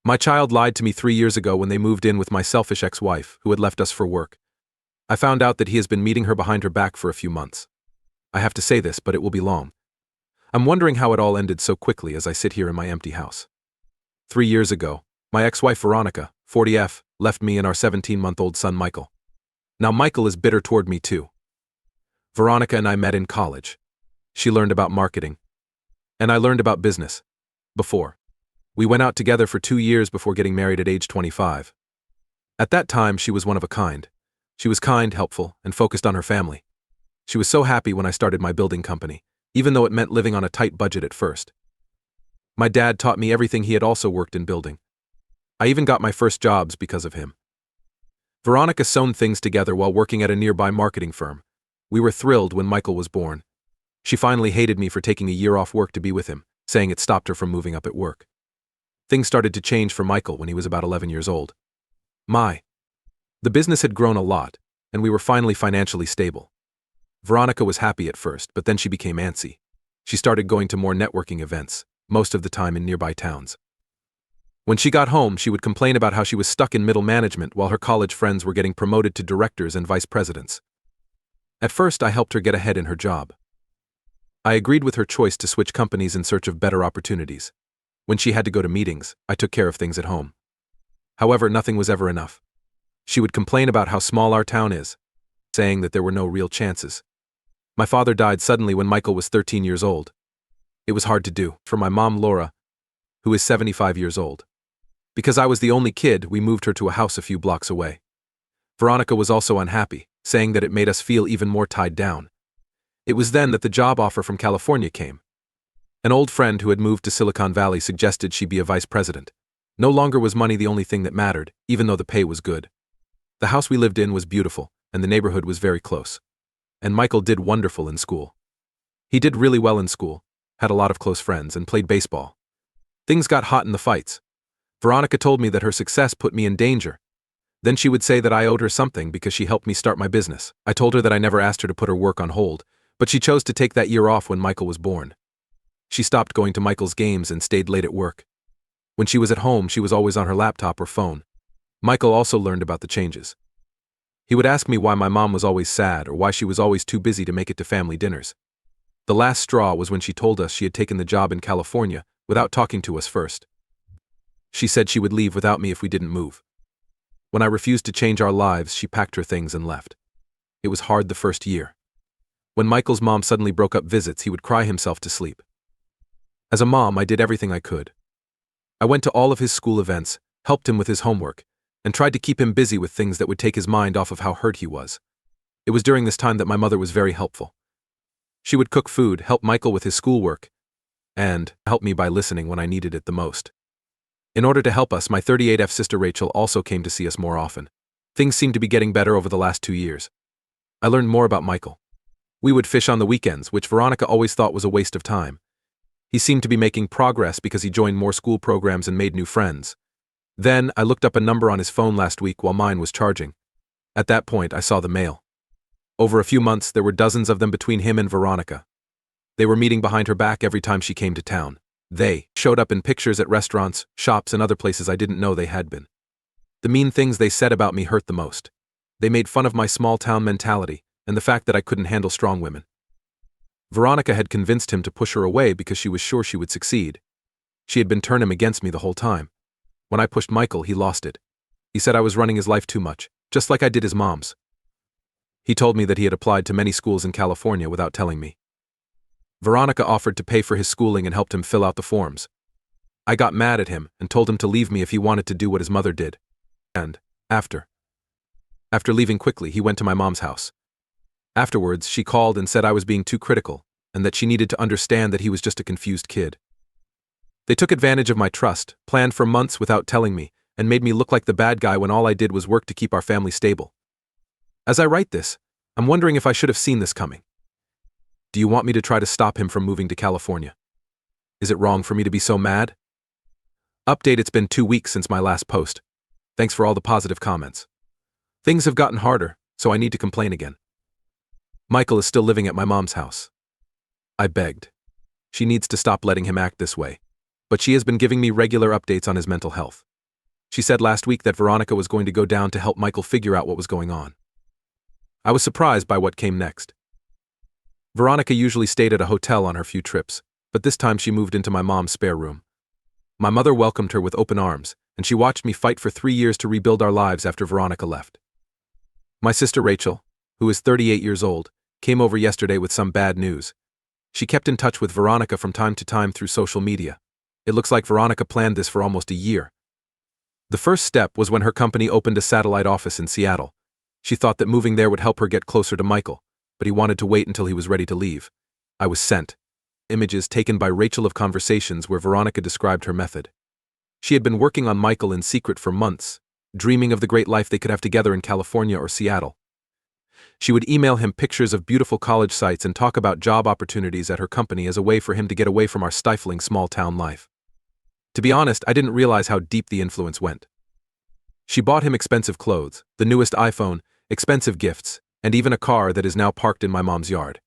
My child lied to me 3 years ago when they moved in with my selfish ex-wife, who had left us for work. I found out that he has been meeting her behind her back for a few months. I have to say this, but it will be long. I'm wondering how it all ended so quickly as I sit here in my empty house. 3 years ago, my ex-wife Veronica, 40F, left me and our 17-month-old son Michael. Now Michael is bitter toward me too. Veronica and I met in college. She learned about marketing. And I learned about business. Before. We went out together for 2 years before getting married at age 25. At that time, she was one of a kind. She was kind, helpful, and focused on her family. She was so happy when I started my building company, even though it meant living on a tight budget at first. My dad taught me everything. He had also worked in building. I even got my first jobs because of him. Veronica sewn things together while working at a nearby marketing firm. We were thrilled when Michael was born. She finally hated me for taking a year off work to be with him, saying it stopped her from moving up at work. Things started to change for Michael when he was about 11 years old. The business had grown a lot, and we were finally financially stable. Veronica was happy at first, but then she became antsy. She started going to more networking events, most of the time in nearby towns. When she got home, she would complain about how she was stuck in middle management while her college friends were getting promoted to directors and vice presidents. At first, I helped her get ahead in her job. I agreed with her choice to switch companies in search of better opportunities. When she had to go to meetings, I took care of things at home. However, nothing was ever enough. She would complain about how small our town is, saying that there were no real chances. My father died suddenly when Michael was 13 years old. It was hard to do for my mom, Laura, who is 75 years old. Because I was the only kid, we moved her to a house a few blocks away. Veronica was also unhappy, saying that it made us feel even more tied down. It was then that the job offer from California came. An old friend who had moved to Silicon Valley suggested she be a vice president. No longer was money the only thing that mattered, even though the pay was good. The house we lived in was beautiful, and the neighborhood was very close. And Michael did wonderful in school. He did really well in school, had a lot of close friends, and played baseball. Things got hot in the fights. Veronica told me that her success put me in danger. Then she would say that I owed her something because she helped me start my business. I told her that I never asked her to put her work on hold, but she chose to take that year off when Michael was born. She stopped going to Michael's games and stayed late at work. When she was at home, she was always on her laptop or phone. Michael also learned about the changes. He would ask me why my mom was always sad or why she was always too busy to make it to family dinners. The last straw was when she told us she had taken the job in California without talking to us first. She said she would leave without me if we didn't move. When I refused to change our lives, she packed her things and left. It was hard the first year. When Michael's mom suddenly broke up visits, he would cry himself to sleep. As a mom, I did everything I could. I went to all of his school events, helped him with his homework, and tried to keep him busy with things that would take his mind off of how hurt he was. It was during this time that my mother was very helpful. She would cook food, help Michael with his schoolwork, and help me by listening when I needed it the most. In order to help us, my 38F sister Rachel also came to see us more often. Things seemed to be getting better over the last 2 years. I learned more about Michael. We would fish on the weekends, which Veronica always thought was a waste of time. He seemed to be making progress because he joined more school programs and made new friends. Then, I looked up a number on his phone last week while mine was charging. At that point, I saw the mail. Over a few months, there were dozens of them between him and Veronica. They were meeting behind her back every time she came to town. They showed up in pictures at restaurants, shops, and other places I didn't know they had been. The mean things they said about me hurt the most. They made fun of my small-town mentality and the fact that I couldn't handle strong women. Veronica had convinced him to push her away because she was sure she would succeed. She had been turning him against me the whole time. When I pushed Michael, he lost it. He said I was running his life too much, just like I did his mom's. He told me that he had applied to many schools in California without telling me. Veronica offered to pay for his schooling and helped him fill out the forms. I got mad at him and told him to leave me if he wanted to do what his mother did. And, after leaving quickly, he went to my mom's house. Afterwards, she called and said I was being too critical, and that she needed to understand that he was just a confused kid. They took advantage of my trust, planned for months without telling me, and made me look like the bad guy when all I did was work to keep our family stable. As I write this, I'm wondering if I should have seen this coming. Do you want me to try to stop him from moving to California? Is it wrong for me to be so mad? Update: it's been 2 weeks since my last post. Thanks for all the positive comments. Things have gotten harder, so I need to complain again. Michael is still living at my mom's house. I begged. She needs to stop letting him act this way, but she has been giving me regular updates on his mental health. She said last week that Veronica was going to go down to help Michael figure out what was going on. I was surprised by what came next. Veronica usually stayed at a hotel on her few trips, but this time she moved into my mom's spare room. My mother welcomed her with open arms, and she watched me fight for 3 years to rebuild our lives after Veronica left. My sister Rachel, who is 38 years old, came over yesterday with some bad news. She kept in touch with Veronica from time to time through social media. It looks like Veronica planned this for almost a year. The first step was when her company opened a satellite office in Seattle. She thought that moving there would help her get closer to Michael, but he wanted to wait until he was ready to leave. I was sent images taken by Rachel of conversations where Veronica described her method. She had been working on Michael in secret for months, dreaming of the great life they could have together in California or Seattle. She would email him pictures of beautiful college sites and talk about job opportunities at her company as a way for him to get away from our stifling small-town life. To be honest, I didn't realize how deep the influence went. She bought him expensive clothes, the newest iPhone, expensive gifts, and even a car that is now parked in my mom's yard.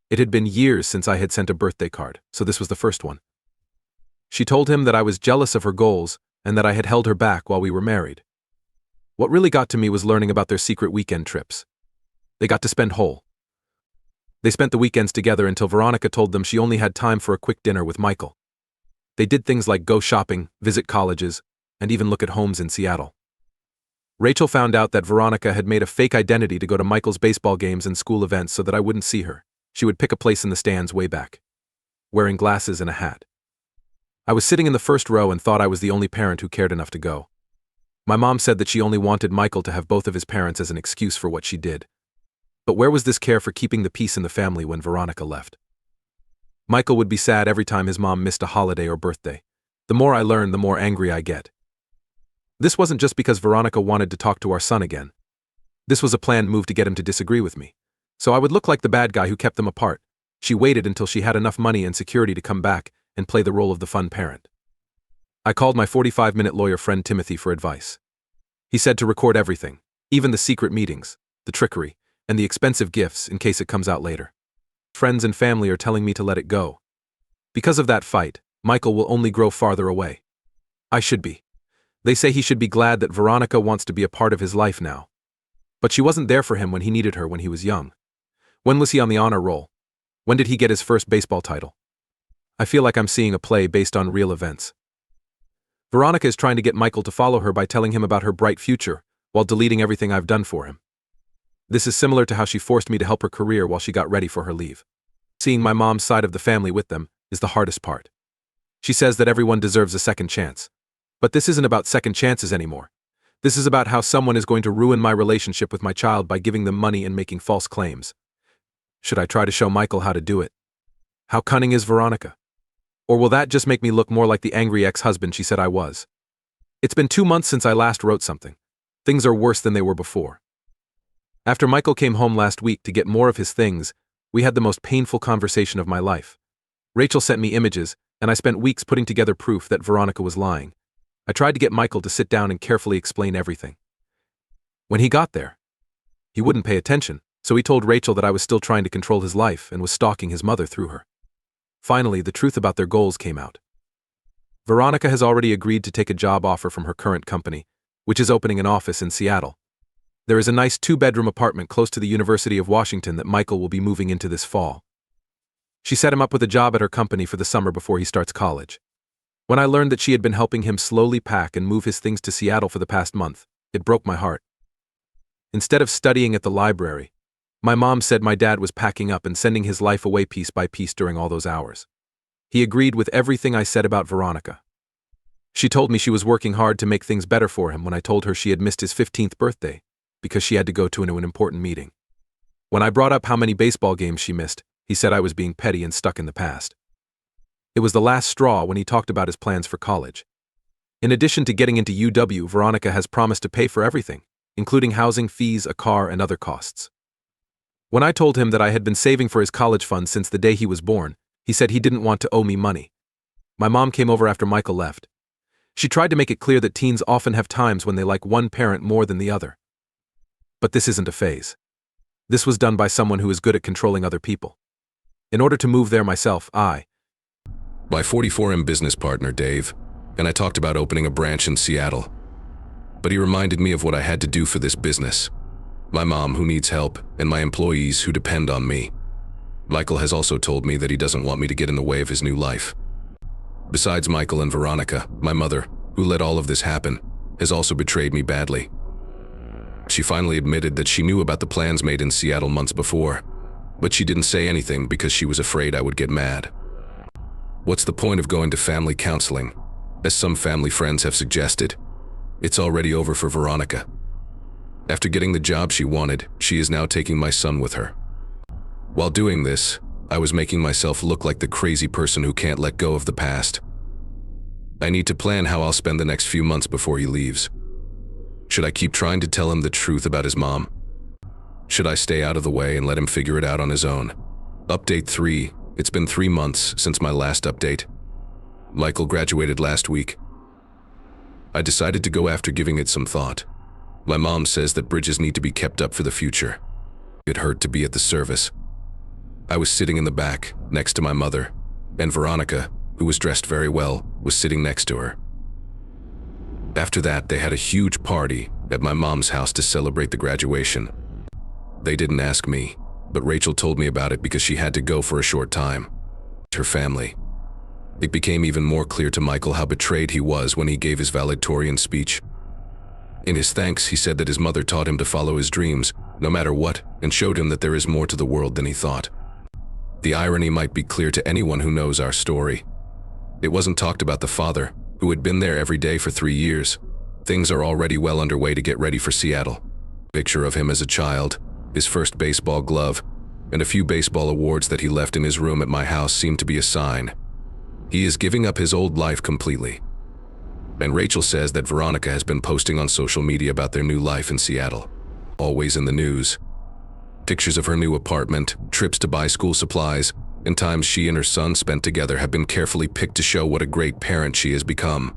It had been years since I had sent a birthday card, so this was the first one. She told him that I was jealous of her goals and that I had held her back while we were married. What really got to me was learning about their secret weekend trips. They got to spend whole. They spent the weekends together until Veronica told them she only had time for a quick dinner with Michael. They did things like go shopping, visit colleges, and even look at homes in Seattle. Rachel found out that Veronica had made a fake identity to go to Michael's baseball games and school events so that I wouldn't see her. She would pick a place in the stands way back, wearing glasses and a hat. I was sitting in the first row and thought I was the only parent who cared enough to go. My mom said that she only wanted Michael to have both of his parents as an excuse for what she did. But where was this care for keeping the peace in the family when Veronica left? Michael would be sad every time his mom missed a holiday or birthday. The more I learn, the more angry I get. This wasn't just because Veronica wanted to talk to our son again. This was a planned move to get him to disagree with me. So I would look like the bad guy who kept them apart. She waited until she had enough money and security to come back and play the role of the fun parent. I called my 45-minute lawyer friend Timothy for advice. He said to record everything, even the secret meetings, the trickery, and the expensive gifts in case it comes out later. Friends and family are telling me to let it go. Because of that fight, Michael will only grow farther away. I should be. They say he should be glad that Veronica wants to be a part of his life now. But she wasn't there for him when he needed her when he was young. When was he on the honor roll? When did he get his first baseball title? I feel like I'm seeing a play based on real events. Veronica is trying to get Michael to follow her by telling him about her bright future, while deleting everything I've done for him. This is similar to how she forced me to help her career while she got ready for her leave. Seeing my mom's side of the family with them is the hardest part. She says that everyone deserves a second chance. But this isn't about second chances anymore. This is about how someone is going to ruin my relationship with my child by giving them money and making false claims. Should I try to show Michael how to do it? How cunning is Veronica? Or will that just make me look more like the angry ex-husband she said I was? It's been 2 months since I last wrote something. Things are worse than they were before. After Michael came home last week to get more of his things, we had the most painful conversation of my life. Rachel sent me images, and I spent weeks putting together proof that Veronica was lying. I tried to get Michael to sit down and carefully explain everything. When he got there, he wouldn't pay attention, so he told Rachel that I was still trying to control his life and was stalking his mother through her. Finally, the truth about their goals came out. Veronica has already agreed to take a job offer from her current company, which is opening an office in Seattle. There is a nice 2-bedroom apartment close to the University of Washington that Michael will be moving into this fall. She set him up with a job at her company for the summer before he starts college. When I learned that she had been helping him slowly pack and move his things to Seattle for the past month, it broke my heart. Instead of studying at the library, my mom said my dad was packing up and sending his life away piece by piece during all those hours. He agreed with everything I said about Veronica. She told me she was working hard to make things better for him when I told her she had missed his 15th birthday because she had to go to an important meeting. When I brought up how many baseball games she missed, he said I was being petty and stuck in the past. It was the last straw when he talked about his plans for college. In addition to getting into UW, Veronica has promised to pay for everything, including housing, fees, a car, and other costs. When I told him that I had been saving for his college fund since the day he was born, he said he didn't want to owe me money. My mom came over after Michael left. She tried to make it clear that teens often have times when they like one parent more than the other. But this isn't a phase. This was done by someone who is good at controlling other people. In order to move there myself, my 44M business partner, Dave, and I talked about opening a branch in Seattle. But he reminded me of what I had to do for this business. My mom, who needs help, and my employees who depend on me. Michael has also told me that he doesn't want me to get in the way of his new life. Besides Michael and Veronica, my mother, who let all of this happen, has also betrayed me badly. She finally admitted that she knew about the plans made in Seattle months before, but she didn't say anything because she was afraid I would get mad. What's the point of going to family counseling? As some family friends have suggested, it's already over for Veronica. After getting the job she wanted, she is now taking my son with her. While doing this, I was making myself look like the crazy person who can't let go of the past. I need to plan how I'll spend the next few months before he leaves. Should I keep trying to tell him the truth about his mom? Should I stay out of the way and let him figure it out on his own? Update 3. It's been 3 months since my last update. Michael graduated last week. I decided to go after giving it some thought. My mom says that bridges need to be kept up for the future. It hurt to be at the service. I was sitting in the back, next to my mother, and Veronica, who was dressed very well, was sitting next to her. After that, they had a huge party at my mom's house to celebrate the graduation. They didn't ask me, but Rachel told me about it because she had to go for a short time. Her family. It became even more clear to Michael how betrayed he was when he gave his valedictorian speech. In his thanks, he said that his mother taught him to follow his dreams, no matter what, and showed him that there is more to the world than he thought. The irony might be clear to anyone who knows our story. It wasn't talked about the father, who had been there every day for 3 years. Things are already well underway to get ready for Seattle. Picture of him as a child, his first baseball glove, and a few baseball awards that he left in his room at my house seemed to be a sign. He is giving up his old life completely. And Rachel says that Veronica has been posting on social media about their new life in Seattle. Always in the news. Pictures of her new apartment, trips to buy school supplies, and times she and her son spent together have been carefully picked to show what a great parent she has become.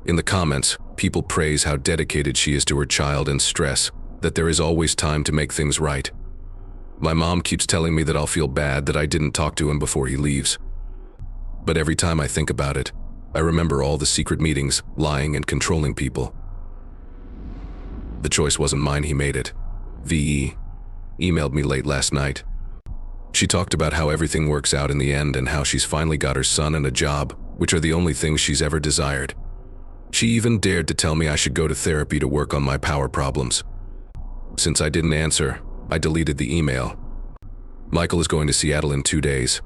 In the comments, people praise how dedicated she is to her child and stress that there is always time to make things right. My mom keeps telling me that I'll feel bad that I didn't talk to him before he leaves. But every time I think about it, I remember all the secret meetings, lying and controlling people. The choice wasn't mine, he made it. VE emailed me late last night. She talked about how everything works out in the end and how she's finally got her son and a job, which are the only things she's ever desired. She even dared to tell me I should go to therapy to work on my power problems. Since I didn't answer, I deleted the email. Michael is going to Seattle in 2 days.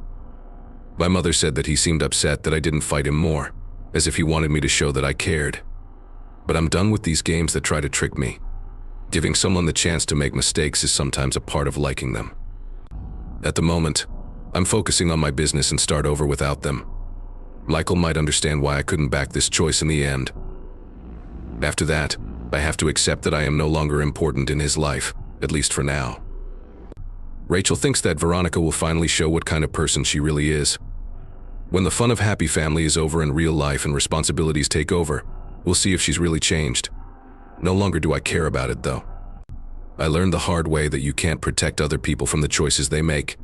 My mother said that he seemed upset that I didn't fight him more, as if he wanted me to show that I cared. But I'm done with these games that try to trick me. Giving someone the chance to make mistakes is sometimes a part of liking them. At the moment, I'm focusing on my business and start over without them. Michael might understand why I couldn't back this choice in the end. After that, I have to accept that I am no longer important in his life, at least for now. Rachel thinks that Veronica will finally show what kind of person she really is. When the fun of happy family is over and real life and responsibilities take over, we'll see if she's really changed. No longer do I care about it, though. I learned the hard way that you can't protect other people from the choices they make,